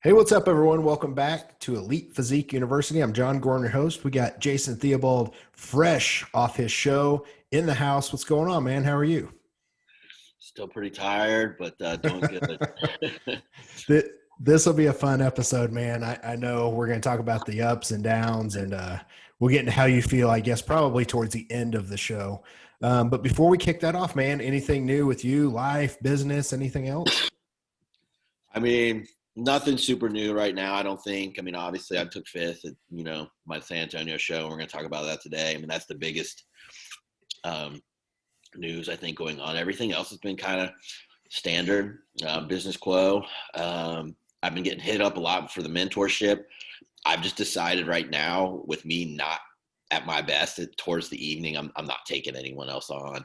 Hey, what's up, everyone? Welcome back to Elite Physique University. I'm John Gorn, your host. We got Jason Theobald fresh off his show in the house. What's going on, man? How are you? Still pretty tired, but doing good. This will be a fun episode, man. I know we're going to talk about the ups and downs, and we'll get into how you feel, I guess, probably towards the end of the show. But before we kick that off, man, anything new with you, life, business, anything else? I mean, nothing super new right now, I don't think. I mean, obviously, I took fifth at my San Antonio show, and we're going to talk about that today. I mean, that's the biggest um, news I think going on. Everything else has been kind of standard, business quo. I've been getting hit up a lot for the mentorship. I've just decided right now, with me not at my best towards the evening, I'm not taking anyone else on.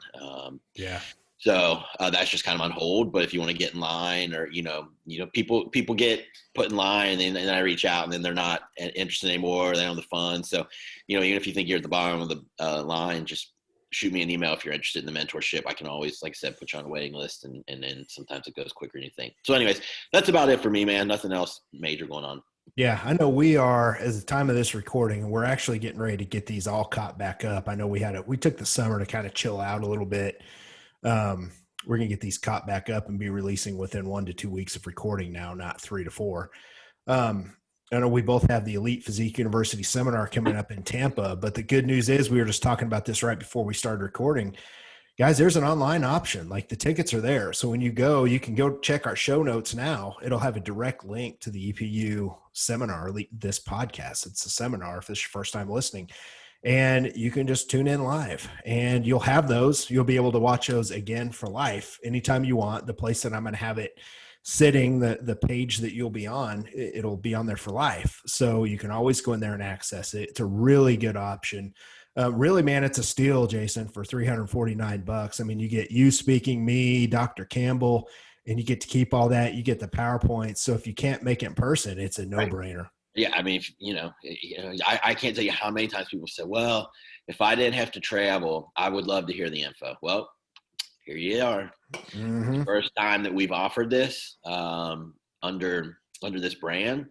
Yeah. So that's just kind of on hold. But if you want to get in line, or people get put in line, and then I reach out, and then they're not interested anymore. They don't have the funds. So even if you think you're at the bottom of the line, just shoot me an email if you're interested in the mentorship. I can always, like I said, put you on a waiting list, and then sometimes it goes quicker than you think. So, anyways, that's about it for me, man. Nothing else major going on. Yeah, I know we are, as the time of this recording, and we're actually getting ready to get these all caught back up. I know we took the summer to kind of chill out a little bit. We're going to get these caught back up and be releasing within 1 to 2 weeks of recording now, not 3 to 4. I know we both have the Elite Physique University seminar coming up in Tampa, but the good news is we were just talking about this right before we started recording. Guys, there's an online option. Like, the tickets are there. So when you go, you can go check our show notes now. It'll have a direct link to the EPU seminar, this podcast. It's a seminar if it's your first time listening. And you can just tune in live, and you'll have those. You'll be able to watch those again for life anytime you want. The place that I'm going to have it sitting, the page that you'll be on, it'll be on there for life. So you can always go in there and access it. It's a really good option. Really, man, it's a steal, Jason, for $349. I mean, you get you speaking, me, Dr. Campbell, and you get to keep all that. You get the PowerPoint. So if you can't make it in person, it's a Right. no-brainer. Yeah, I mean, I can't tell you how many times people say, "Well, if I didn't have to travel, I would love to hear the info." Well, here you are. Mm-hmm. First time that we've offered this under this brand,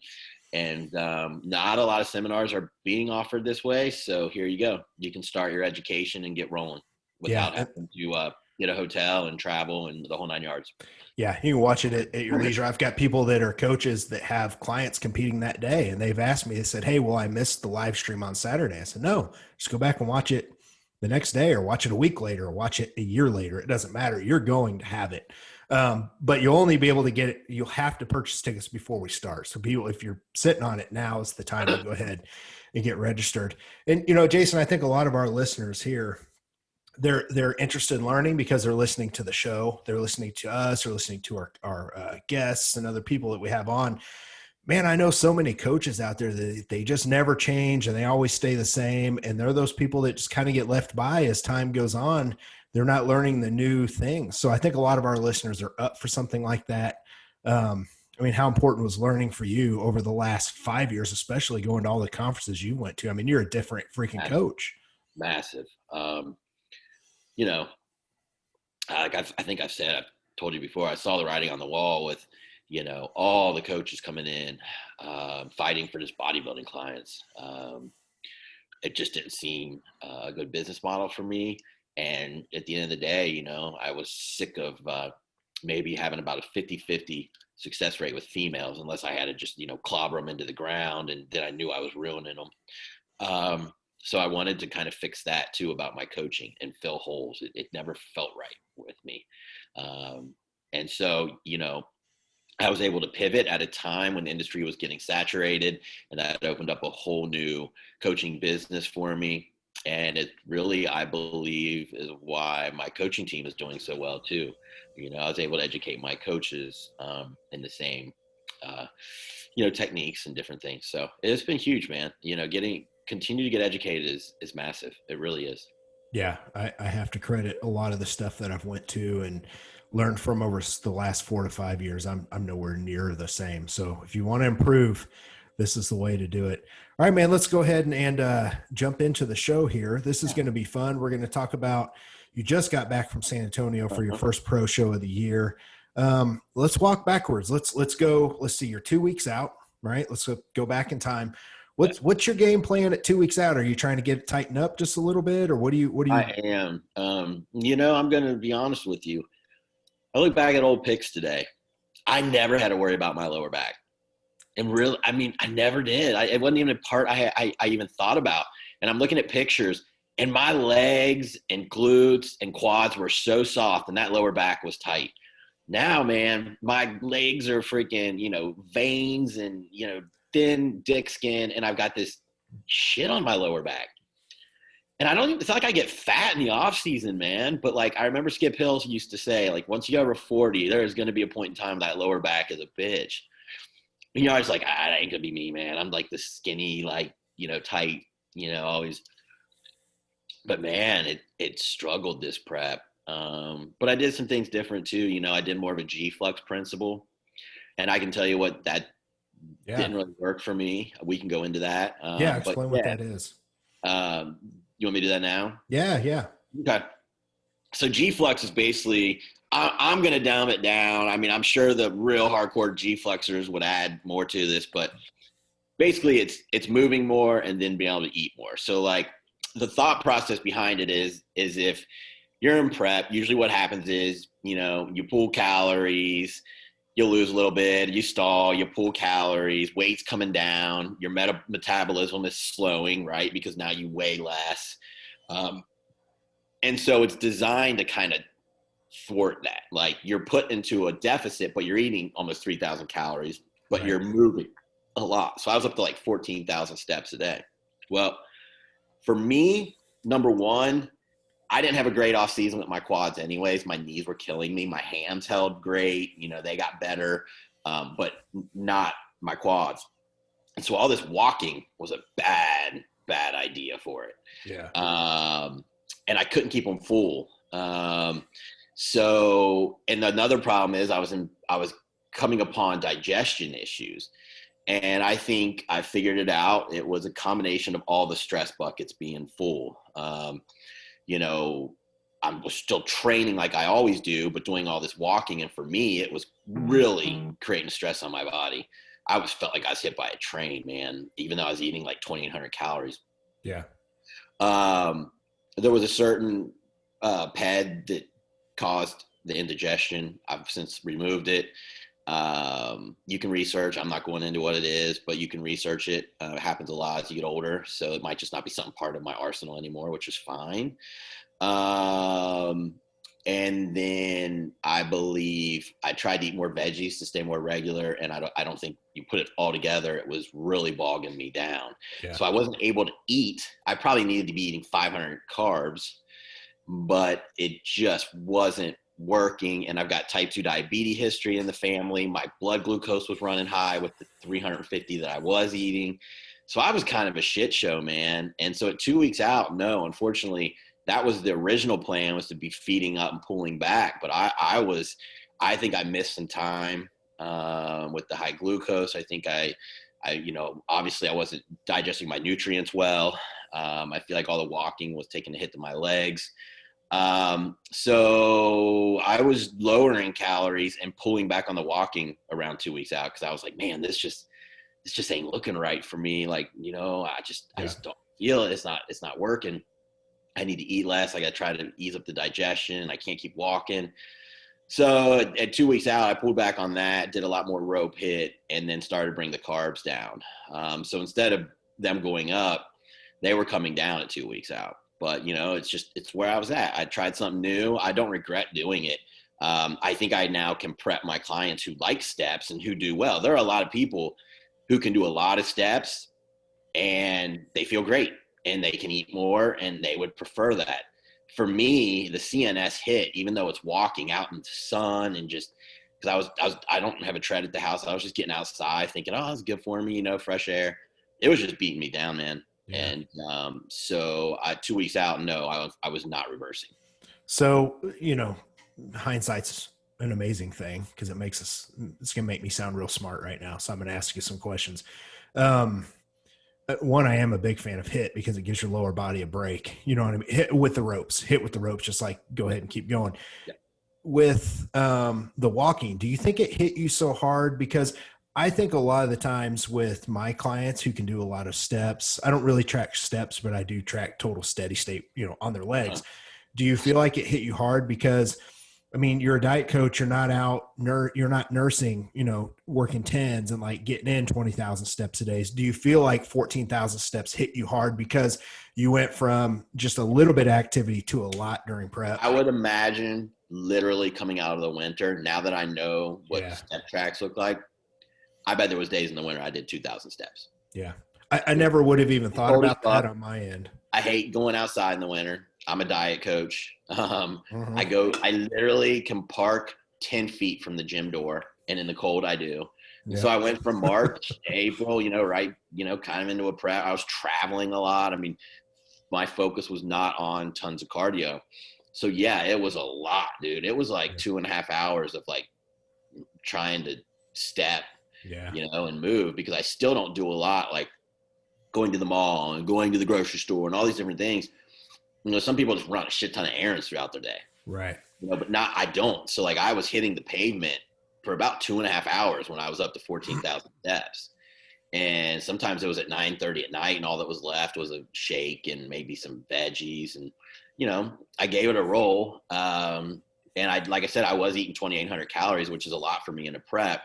and not a lot of seminars are being offered this way. So here you go. You can start your education and get rolling without Yeah. having to get a hotel and travel and the whole 9 yards. Yeah, you can watch it at your leisure. I've got people that are coaches that have clients competing that day, and they've asked me, they said, "Hey, well, I missed the live stream on Saturday." I said, "No, just go back and watch it the next day, or watch it a week later, or watch it a year later. It doesn't matter. You're going to have it." But you'll only be able to get it. You'll have to purchase tickets before we start. So people, if you're sitting on it, now is the time to go ahead and get registered. And, Jason, I think a lot of our listeners here, they're interested in learning because they're listening to the show. They're listening to us, or listening to our guests and other people that we have on. Man, I know so many coaches out there that they just never change, and they always stay the same. And they're those people that just kind of get left by as time goes on. They're not learning the new things. So I think a lot of our listeners are up for something like that. I mean, how important was learning for you over the last 5 years, especially going to all the conferences you went to? I mean, you're a different freaking coach. Massive. You know, like I think I've told you before, I saw the writing on the wall with, all the coaches coming in, fighting for just bodybuilding clients. It just didn't seem a good business model for me. And at the end of the day, I was sick of maybe having about a 50-50 success rate with females, unless I had to just, clobber them into the ground. And then I knew I was ruining them. So I wanted to kind of fix that too about my coaching and fill holes. It never felt right with me. And so, I was able to pivot at a time when the industry was getting saturated, and that opened up a whole new coaching business for me. And it really, I believe, is why my coaching team is doing so well too. I was able to educate my coaches in the same, techniques and different things. So it's been huge, man. Continue to get educated is massive. It really is. Yeah, I have to credit a lot of the stuff that I've went to and learned from over the last 4 to 5 years. I'm nowhere near the same. So if you want to improve, this is the way to do it. All right, man, let's go ahead and jump into the show here. This is going to be fun. We're going to talk about, you just got back from San Antonio for your first pro show of the year. Let's walk backwards. Let's go. Let's see. You're 2 weeks out, right? Let's go back in time. Yeah, What's your game plan at 2 weeks out? Are you trying to get it tightened up just a little bit, or what do I you? am. I'm going to be honest with you. I look back at old pics today. I never had to worry about my lower back. And really, I mean, I never did. It wasn't even a part I even thought about. And I'm looking at pictures, and my legs and glutes and quads were so soft, and that lower back was tight. Now, man, my legs are freaking, veins and, thin dick skin, and I've got this shit on my lower back. And I don't even, it's not like I get fat in the off season, man. But like, I remember Skip Hills used to say, like, once you go over 40, there is going to be a point in time that lower back is a bitch. I was like, that ain't gonna be me, man. I'm like the skinny, like, tight, always. But man, it struggled this prep. But I did some things different too. I did more of a G flex principle, and I can tell you what that Yeah. didn't really work for me. We can go into that. Yeah. But Explain what yeah, that is. you want me to do that now? Yeah. Yeah. Okay. So G flex is basically I'm going to dumb it down. I mean, I'm sure the real hardcore G flexors would add more to this, but basically it's moving more and then being able to eat more. So like the thought process behind it is if you're in prep, usually what happens is, you pull calories, you'll lose a little bit, you stall, you pull calories, weight's coming down, your metabolism is slowing, right? Because now you weigh less. And so it's designed to kind of thwart that. Like you're put into a deficit, but you're eating almost 3,000 calories, but Right. you're moving a lot. So I was up to like 14,000 steps a day. Well, for me, number one, I didn't have a great off season with my quads anyways. My knees were killing me. My hams held great. They got better, but not my quads. And so all this walking was a bad idea for it. Yeah. And I couldn't keep them full. And another problem is I was coming upon digestion issues. And I think I figured it out. It was a combination of all the stress buckets being full. I was still training like I always do, but doing all this walking. And for me, it was really creating stress on my body. I was felt like I was hit by a train, man, even though I was eating like 2,800 calories. Yeah. There was a certain PED that caused the indigestion. I've since removed it. You can research. I'm not going into what it is, but you can research it. It happens a lot as you get older, so it might just not be something part of my arsenal anymore, which is fine. And then I believe I tried to eat more veggies to stay more regular, and I don't think you put it all together, it was really bogging me down. Yeah. So I wasn't able to eat. I probably needed to be eating 500 carbs, but it just wasn't working. And I've got type 2 diabetes history in the family. My blood glucose was running high with the 350 that I was eating. So I was kind of a shit show, man. And so at 2 weeks out, no, unfortunately, that was the original plan, was to be feeding up and pulling back. But I think I missed some time with the high glucose. I think obviously I wasn't digesting my nutrients well. I feel like all the walking was taking a hit to my legs. So I was lowering calories and pulling back on the walking around 2 weeks out, because I was like, man, this just ain't looking right for me. Like, I just don't feel it. It's not working. I need to eat less. I got to try to ease up the digestion. I can't keep walking. So at 2 weeks out, I pulled back on that, did a lot more rope hit, and then started bringing the carbs down. So instead of them going up, they were coming down at 2 weeks out. But, it's where I was at. I tried something new. I don't regret doing it. I think I now can prep my clients who like steps and who do well. There are a lot of people who can do a lot of steps and they feel great and they can eat more and they would prefer that. For me, the CNS hit, even though it's walking out in the sun and just because I don't have a tread at the house. I was just getting outside thinking, oh, it's good for me, fresh air. It was just beating me down, man. Yeah. And so 2 weeks out, no, I was not reversing. So, hindsight's an amazing thing because it's going to make me sound real smart right now. So I'm going to ask you some questions. One, I am a big fan of HIT because it gives your lower body a break. You know what I mean? Hit with the ropes, just like go ahead and keep going. Yeah. with the walking, do you think it hit you so hard? Because I think a lot of the times with my clients who can do a lot of steps, I don't really track steps, but I do track total steady state, on their Uh, legs. Do you feel like it hit you hard? Because I mean, you're a diet coach, you're not out, you're not nursing, working tens and like getting in 20,000 steps a day. Do you feel like 14,000 steps hit you hard because you went from just a little bit of activity to a lot during prep? I would imagine literally coming out of the winter, now that I know what Yeah. step tracks look like, I bet there was days in the winter I did 2,000 steps. Yeah. I never would have even thought Cold as about that fuck. on my end. I hate going outside in the winter. I'm a diet coach. Mhm. I literally can park 10 feet from the gym door, and in the cold I do. And so Yep. I went from March, April, right, kind of into a prep. I was traveling a lot. I mean, my focus was not on tons of cardio. So yeah, it was a lot, dude. It was like 2.5 hours of like trying to step, Yeah. and move, because I still don't do a lot, like going to the mall and going to the grocery store and all these different things. Some people just run a shit ton of errands throughout their day, Right. but not, I don't. So like I was hitting the pavement for about 2.5 hours when I was up to 14,000 steps. And sometimes it was at 9:30 at night, and all that was left was a shake and maybe some veggies. And, I gave it a roll. And like I said, I was eating 2,800 calories, which is a lot for me in a prep.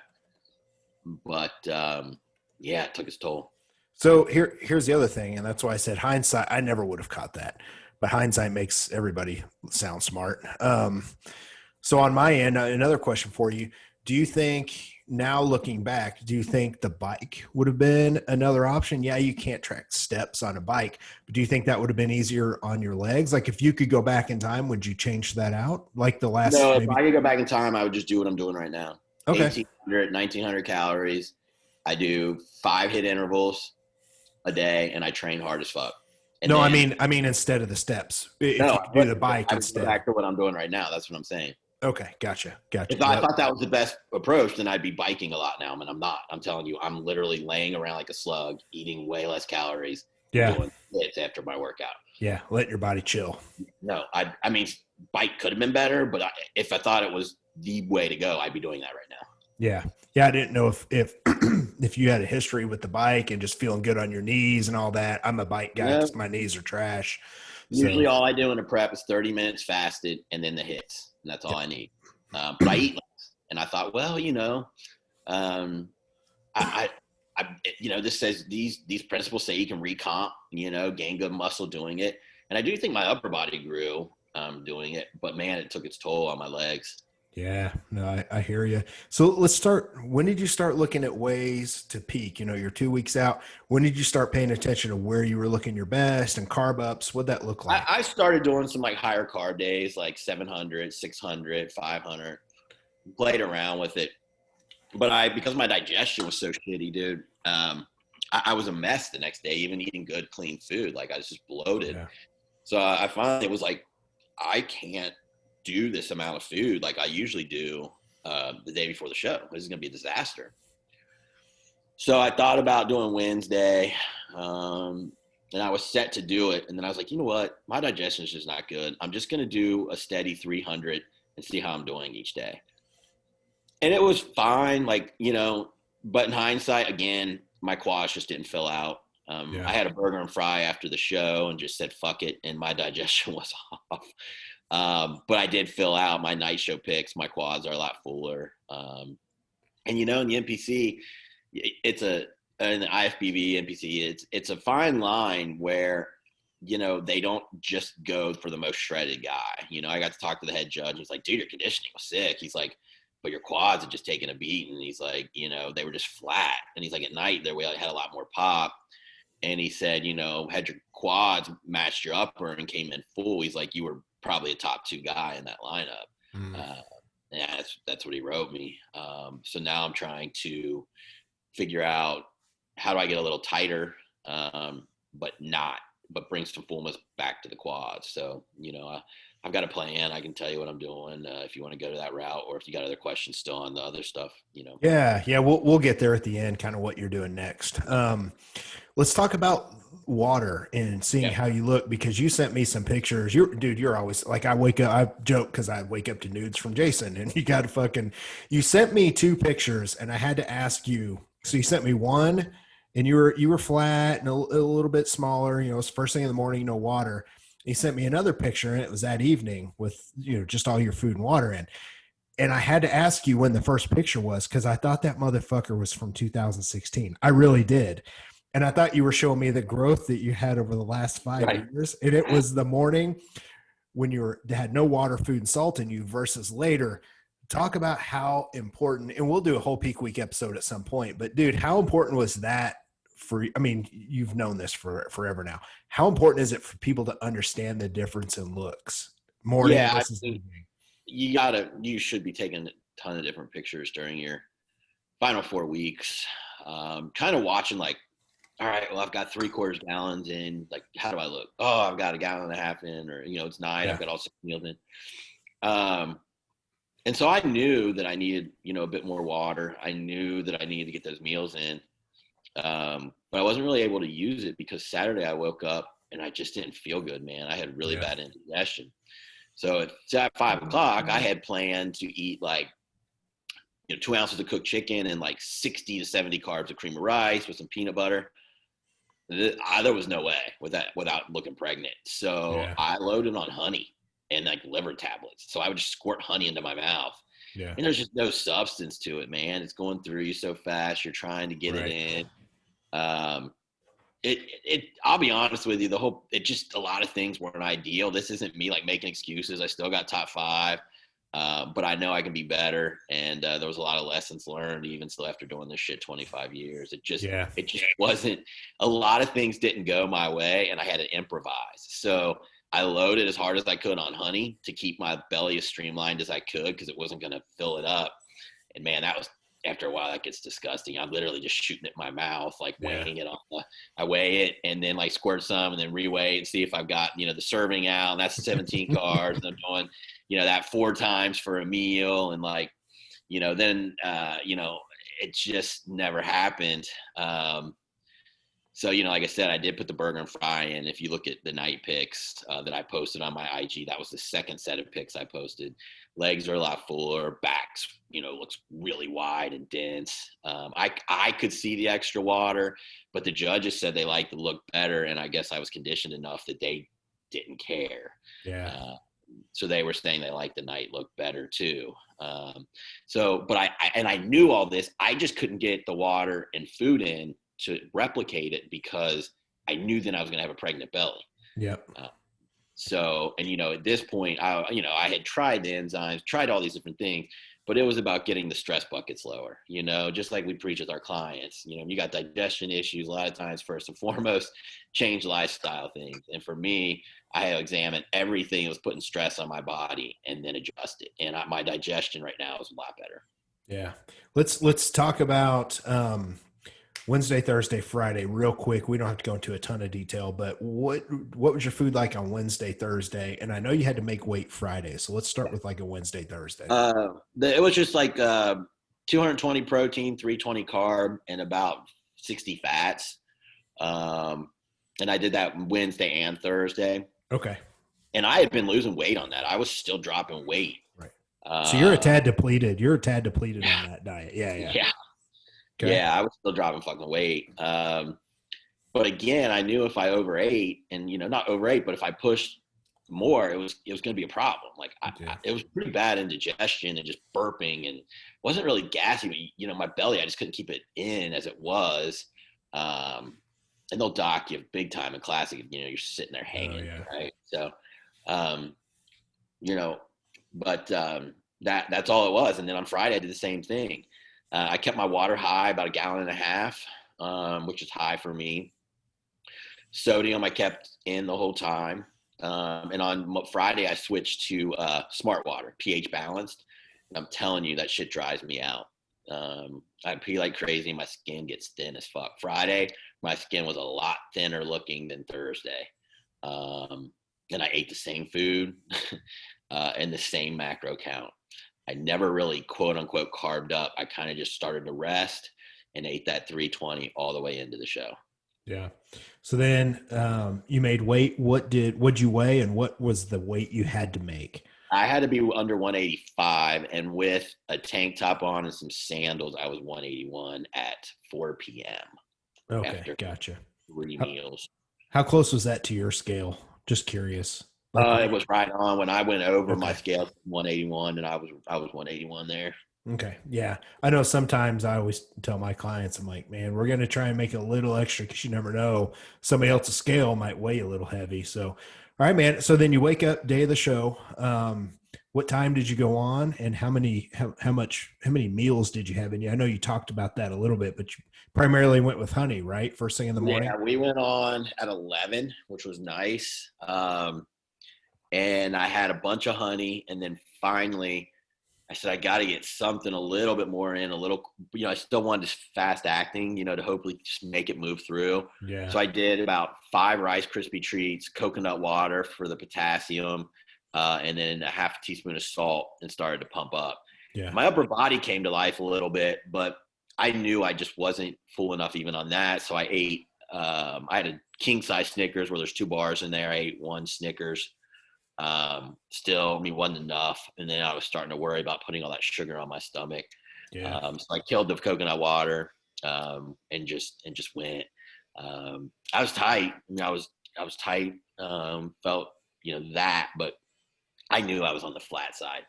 But yeah, it took its toll. So here's the other thing, and that's why I said hindsight. I never would have caught that, but hindsight makes everybody sound smart. So on my end, another question for you: do you think now looking back, do you think the bike would have been another option? Yeah, you can't track steps on a bike, but do you think that would have been easier on your legs? Like if you could go back in time, would you change that out? Like the last No, if maybe? I could go back in time, I would just do what I'm doing right now. Okay. 1,800, 1,900 calories. I do 5 hit intervals a day, and I train hard as fuck. And No, then I mean instead of the steps, if no, you could do the bike I would go instead. back to what I'm doing right now. That's what I'm saying. Okay, gotcha. If I Yep. thought that was the best approach, then I'd be biking a lot now. And I'm not. I'm telling you, I'm literally laying around like a slug, eating way less calories and Yeah. doing hits after my workout. Yeah. Let your body chill. No, I mean, bike could have been better, but if I thought it was the way to go, I'd be doing that right now. Yeah. Yeah. I didn't know if if you had a history with the bike and just feeling good on your knees and all that. I'm a bike guy No, because my knees are trash. usually So all I do in a prep is 30 minutes fasted and then the hits. And that's all yep. I need. But I eat less. And I thought, well, um, I, this says these principles say you can recomp, gain good muscle doing it. And I do think my upper body grew doing it, but man, it took its toll on my legs. Yeah, no, I hear you. So let's start. When did you start looking at ways to peak? You're 2 weeks out. When did you start paying attention to where you were looking your best and carb ups? What'd that look like? I started doing some like higher carb days, like 700, 600, 500, played around with it. But because my digestion was so shitty, dude, I was a mess the next day, even eating good, clean food. Like I was just bloated. Yeah. So I finally was like, I can't do this amount of food like I usually do the day before the show. This is going to be a disaster. So I thought about doing Wednesday, and I was set to do it. And then I was like, you know what? My digestion is just not good. I'm just going to do a steady 300 and see how I'm doing each day. And it was fine, but in hindsight, again, my quads just didn't fill out. Yeah. I had a burger and fry after the show and just said, fuck it. And my digestion was off. But I did fill out my night show picks. My quads are a lot fuller. And in the NPC, in the IFBB NPC, it's a fine line where, they don't just go for the most shredded guy. I got to talk to the head judge. He's like, dude, your conditioning was sick. He's like, but your quads had just taken a beat. And he's like, they were just flat. And he's like, at night there, we had a lot more pop. And he said, had your quads matched your upper and came in full, he's like, you were probably a top 2 guy in that lineup. Mm. Yeah, that's what he wrote me. So now I'm trying to figure out how do I get a little tighter, but bring some fullness back to the quads. So, I've got a plan. I can tell you what I'm doing if you want to go to that route, or if you got other questions still on the other stuff, you know. Yeah, we'll get there at the end, kind of what you're doing next. Let's talk about water and seeing Yeah. how you look, because you sent me some pictures. You're always like, I wake up, I joke because I wake up to nudes from Jason, and you got to fucking, you sent me two pictures, and I had to ask you. So you sent me one, and you were flat and a little bit smaller. You know, it's first thing in the morning, no water. He sent me another picture, and it was that evening with just all your food and water in. And I had to ask you when the first picture was, because I thought that motherfucker was from 2016. I really did. And I thought you were showing me the growth that you had over the last five Right. years. And it was the morning when had no water, food, and salt in you versus later. Talk about how important, and we'll do a whole peak week episode at some point, but dude, how important was that for, I mean, you've known this for forever now. How important is it for people to understand the difference in looks, morning Yeah. I versus mean, evening? you should be taking a ton of different pictures during your final 4 weeks. Kind of watching like, all right, well, I've got 3/4 gallons in. Like, how do I look? Oh, I've got a gallon and a half in, or, it's night. I've Yeah. got all 6 meals in. Um, and so I knew that I needed, a bit more water. I knew that I needed to get those meals in. But I wasn't really able to use it because Saturday I woke up and I just didn't feel good, man. I had really Yeah. bad indigestion. So at 5 o'clock, I had planned to eat like 2 ounces of cooked chicken and like 60 to 70 carbs of cream of rice with some peanut butter. There was no way without looking pregnant. So Yeah. I loaded on honey and like liver tablets. So I would just squirt honey into my mouth. Yeah. And there's just no substance to it, man. It's going through you so fast. You're trying to get it Right. in. Um, I'll be honest with you, it just, a lot of things weren't ideal. This isn't me like making excuses. I still got top five. But I know I can be better, and there was a lot of lessons learned, even still after doing this shit 25 years. Yeah. It just wasn't. A lot of things didn't go my way, and I had to improvise. So I loaded as hard as I could on honey to keep my belly as streamlined as I could because it wasn't going to fill it up. And man, that was, after a while, that gets disgusting. I'm literally just shooting it in my mouth, like Yeah. weighing it on I weigh it and then like squirt some and then reweigh and see if I've got, the serving out, and that's 17 carbs. And I'm doing, that 4 times for a meal. And like, then, it just never happened. So, like I said, I did put the burger and fry in. If you look at the night pics that I posted on my IG, that was the second set of pics I posted. Legs are a lot fuller, backs, looks really wide and dense. I could see the extra water, but the judges said they liked the look better, and I guess I was conditioned enough that they didn't care. Yeah. So they were saying they liked the night look better too. But I knew all this. I just couldn't get the water and food in to replicate it because I knew then I was going to have a pregnant belly. Yep. And at this point, I had tried the enzymes, tried all these different things, but it was about getting the stress buckets lower, just like we preach with our clients. You got digestion issues, a lot of times, first and foremost, change lifestyle things. And for me, I had to examine everything that was putting stress on my body and then adjust it. And my digestion right now is a lot better. Yeah. Let's talk about Wednesday, Thursday, Friday, real quick. We don't have to go into a ton of detail, but what was your food like on Wednesday, Thursday? And I know you had to make weight Friday, so let's start with like a Wednesday, Thursday. It was just like 220 protein, 320 carb, and about 60 fats. And I did that Wednesday and Thursday. Okay. And I had been losing weight on that. I was still dropping weight. Right. So you're a tad depleted. You're a tad depleted on that diet. Yeah. Yeah. Yeah. Okay. Yeah, I was still dropping fucking weight. But again, I knew if I overate and, not overate, but if I pushed more, it was going to be a problem. Like it was pretty bad indigestion and just burping, and wasn't really gassy, but my belly, I just couldn't keep it in as it was. And they'll dock you big time in classic if, you're sitting there hanging. Yeah. Right. So, that's all it was. And then on Friday, I did the same thing. I kept my water high, about a gallon and a half, which is high for me. Sodium I kept in the whole time. And on Friday, I switched to smart water, pH balanced. And I'm telling you, that shit dries me out. I pee like crazy. My skin gets thin as fuck. Friday, my skin was a lot thinner looking than Thursday. and I ate the same food and the same macro count. I never really quote unquote carved up. I kind of just started to rest and ate that 320 all the way into the show. Yeah. So then you made weight. What'd you weigh, and what was the weight you had to make? I had to be under 185, and with a tank top on and some sandals, I was 181 at 4 p.m. Okay, after gotcha. three How, meals. how close was that to your scale? Just curious. Like, It was right on. When I went over my okay. scale, 181, and I was 181 there. Okay. Yeah. I know sometimes I always tell my clients, I'm like, man, we're going to try and make a little extra because you never know. Somebody else's scale might weigh a little heavy. So, all right, man. So then you wake up day of the show. What time did you go on, and how many meals did you have in you? I know you talked about that a little bit, but you primarily went with honey, right? First thing in the morning. Yeah, we went on at 11, which was nice. And I had a bunch of honey, and then finally I said, I got to get something a little bit more in, a little, I still wanted this fast acting, to hopefully just make it move through. Yeah. So I did about 5 Rice Krispie treats, coconut water for the potassium, and then a half a teaspoon of salt, and started to pump up. Yeah. My upper body came to life a little bit, but I knew I just wasn't full enough even on that. So I ate, I had a king size Snickers where there's 2 bars in there. I ate 1 Snickers. Still, wasn't enough. And then I was starting to worry about putting all that sugar on my stomach. Yeah. So I killed the coconut water, and just went. I was tight. I was tight. Felt, that, but I knew I was on the flat side.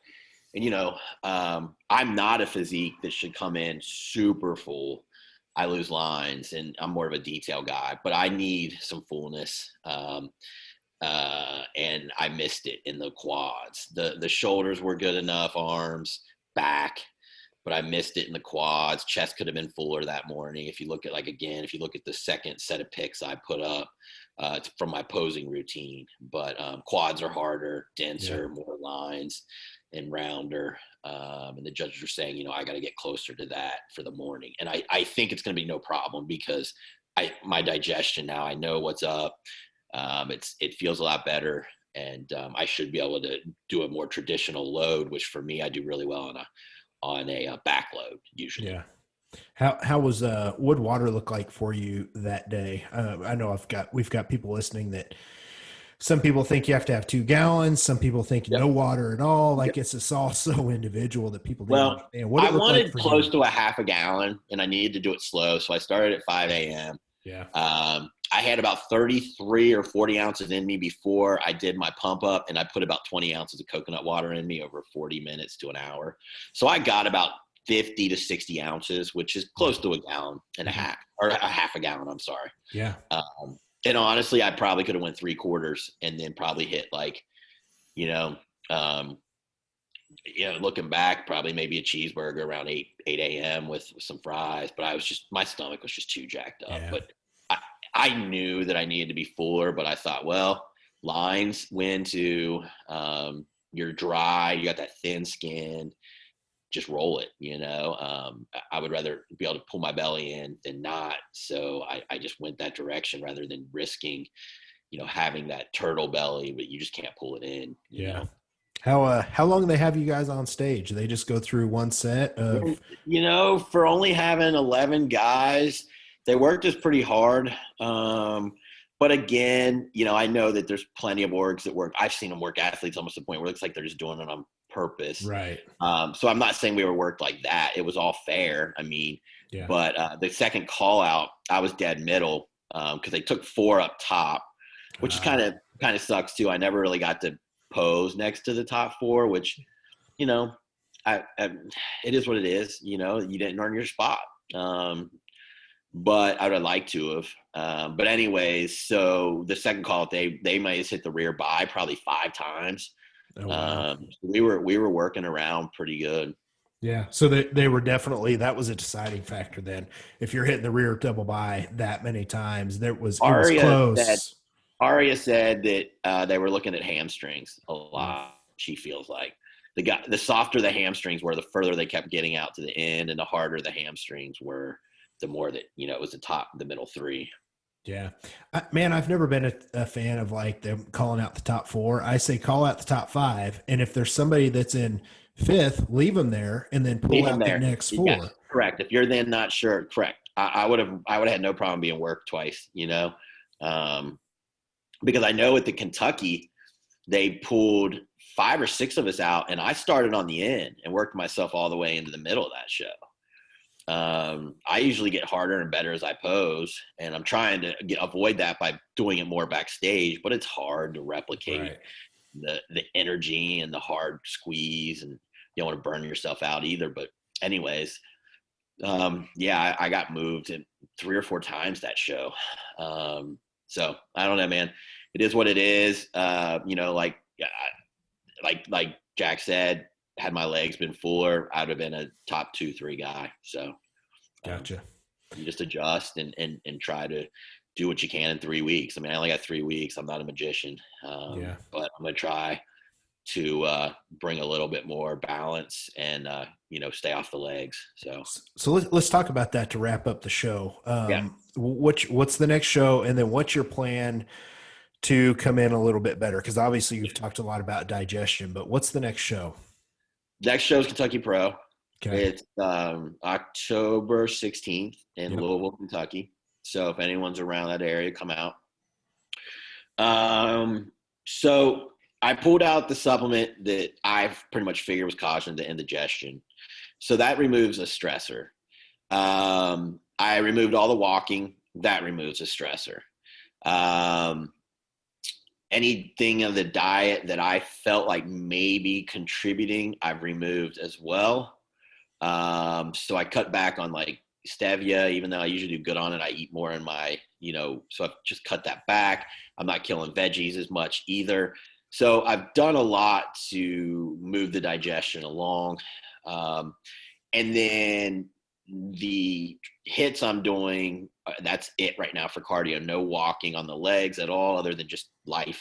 And, I'm not a physique that should come in super full. I lose lines, and I'm more of a detail guy, but I need some fullness. And I missed it in the quads. The shoulders were good enough, arms, back, but I missed it in the quads. Chest could have been fuller that morning. If you look at if you look at the second set of pics I put up, it's from my posing routine. But quads are harder, denser, Yeah. more lines, and rounder. And the judges are saying, I got to get closer to that for the morning. And I think it's going to be no problem because my digestion now, I know what's up. It feels a lot better, and I should be able to do a more traditional load, which for me I do really well on a back load usually. Yeah. How was would water look like for you that day? I know we've got people listening that some people think you have to have 2 gallons. Some people think Yep. no water at all. Like Yep. it's all so individual that people didn't Well, understand what I it looked like wanted for close you. to a half a gallon, and I needed to do it slow, so I started at 5 a.m. Yeah. I had about 33 or 40 ounces in me before I did my pump up, and I put about 20 ounces of coconut water in me over 40 minutes to an hour. So I got about 50 to 60 ounces, which is close to a gallon and a half, or a half a gallon. I'm sorry. Yeah. And honestly, I probably could have went 3/4 and then probably hit you know, um, looking back, probably maybe a cheeseburger around 8 a.m. with some fries, but my stomach was just too jacked up. Yeah. But I knew that I needed to be fuller, but I thought, well, lines win too. You're dry, you got that thin skin, just roll it, I would rather be able to pull my belly in than not. So I just went that direction rather than risking, having that turtle belly, but you just can't pull it in, Yeah. How long do they have you guys on stage? They just go through one set of For only having 11 guys, they worked us pretty hard. But again, I know that there's plenty of orgs that work. I've seen them work athletes almost to the point where it looks like they're just doing it on purpose. right. So I'm not saying we were worked like that. It was all fair. Yeah. But the second call out, I was dead middle because they took 4 up top, which is kind of sucks too. I never really got to pose next to the top 4, which, it is what it is. You didn't earn your spot. But I would have liked to have. But anyways, so the second call, they might have hit the rear by probably 5 times. Oh, wow. We were working around pretty good. Yeah. So they were definitely, that was a deciding factor then. If you're hitting the rear double by that many times, it was close. Aria said that they were looking at hamstrings a lot. She feels like the softer the hamstrings were, the further they kept getting out to the end, and the harder the hamstrings were, the more that, it was the middle 3. Yeah. Man, I've never been a fan of like them calling out the top four. I say call out the top five. And if there's somebody that's in fifth, leave them there and then pull Leave them out the there. next Yes, four. correct. If you're then not sure, correct. I would have had no problem being worked twice, um, because I know at the Kentucky they pulled 5 or 6 of us out, and I started on the end and worked myself all the way into the middle of that show. I usually get harder and better as I pose, and I'm trying to avoid that by doing it more backstage. But it's hard to replicate Right. the energy and the hard squeeze, and you don't want to burn yourself out either. But anyways, yeah, I got moved 3 or 4 times that show. So I don't know, man. It is what it is. Like yeah, like Jack said, had my legs been fuller, I'd have been a top 2, 3 guy. So um, Gotcha. you just adjust and try to do what you can in 3 weeks. I mean, I only got 3 weeks. I'm not a magician, Yeah. but I'm gonna try to bring a little bit more balance and stay off the legs. So So let's talk about that to wrap up the show. yeah, What's the next show, and then what's your plan to come in a little bit better? Because obviously you've talked a lot about digestion, but what's the next show? next show is Kentucky Pro. Okay. It's October 16th in Yep. Louisville, Kentucky. So if anyone's around that area, come out. So I pulled out the supplement that I've pretty much figured was causing the indigestion. So that removes a stressor. I removed all the walking. That removes a stressor. Um, Anything of the diet that I felt like maybe contributing, I've removed as well. So I cut back on like stevia, even though I usually do good on it. I eat more in so I've just cut that back. I'm not killing veggies as much either. So I've done a lot to move the digestion along. Um, and then the hits I'm doing, that's it right now for cardio. No walking on the legs at all, other than just life.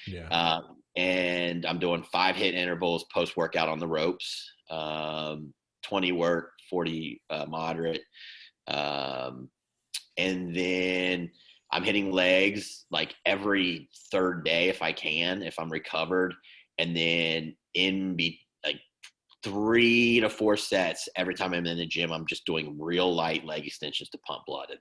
Yeah. And I'm doing 5 hit intervals post workout on the ropes, 20 work, 40 moderate. Um, and then I'm hitting legs like every third day if I can, if I'm recovered. And then like 3 to 4 sets every time I'm in the gym, I'm just doing real light leg extensions to pump blood in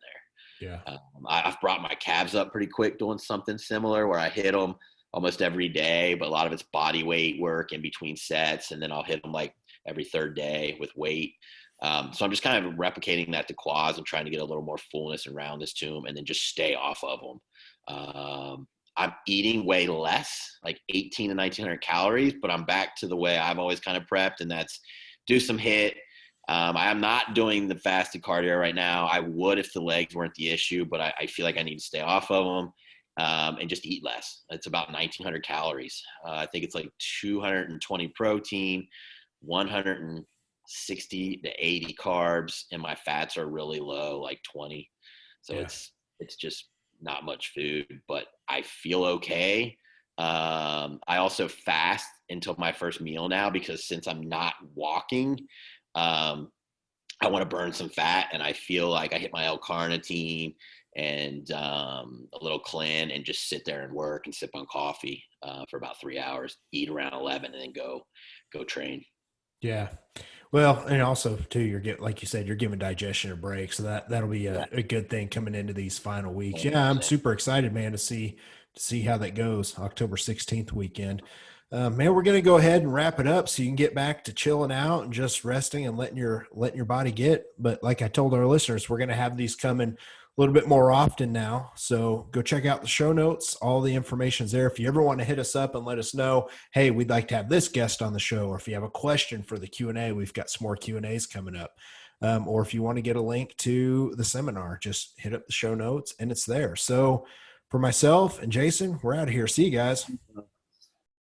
Yeah. there. I've brought my calves up pretty quick doing something similar where I hit them almost every day, but a lot of it's body weight work in between sets, and then I'll hit them like every third day with weight. So I'm just kind of replicating that to quads and trying to get a little more fullness and roundness to them, and then just stay off of them. I'm eating way less, like 18 to 1900 calories, but I'm back to the way I've always kind of prepped, and that's do some hit. I am not doing the fasted cardio right now. I would if the legs weren't the issue, but I feel like I need to stay off of them and just eat less. It's about 1900 calories. I think it's like 220 protein, 160 to 80 carbs, and my fats are really low, like 20. So Yeah. it's just not much food, but I feel okay. I also fast until my first meal now because since I'm not walking, um, I want to burn some fat, and I feel like I hit my L-carnitine and a little clean, and just sit there and work and sip on coffee for about 3 hours, eat around 11, and then go train. Yeah. Well, and also too, you're getting, like you said, you're giving digestion a break, so that'll be Yeah, a good thing coming into these final weeks. Yeah, I'm 100%. super excited, man, to see how that goes. October 16th weekend. Man, we're gonna go ahead and wrap it up so you can get back to chilling out and just resting and letting your body get. But like I told our listeners, we're gonna have these coming a little bit more often now. So go check out the show notes. All the information's there. If you ever want to hit us up and let us know, hey, we'd like to have this guest on the show, or if you have a question for the Q&A, we've got some more Q&As coming up. Or if you want to get a link to the seminar, just hit up the show notes and it's there. So for myself and Jason, we're out of here. See you guys.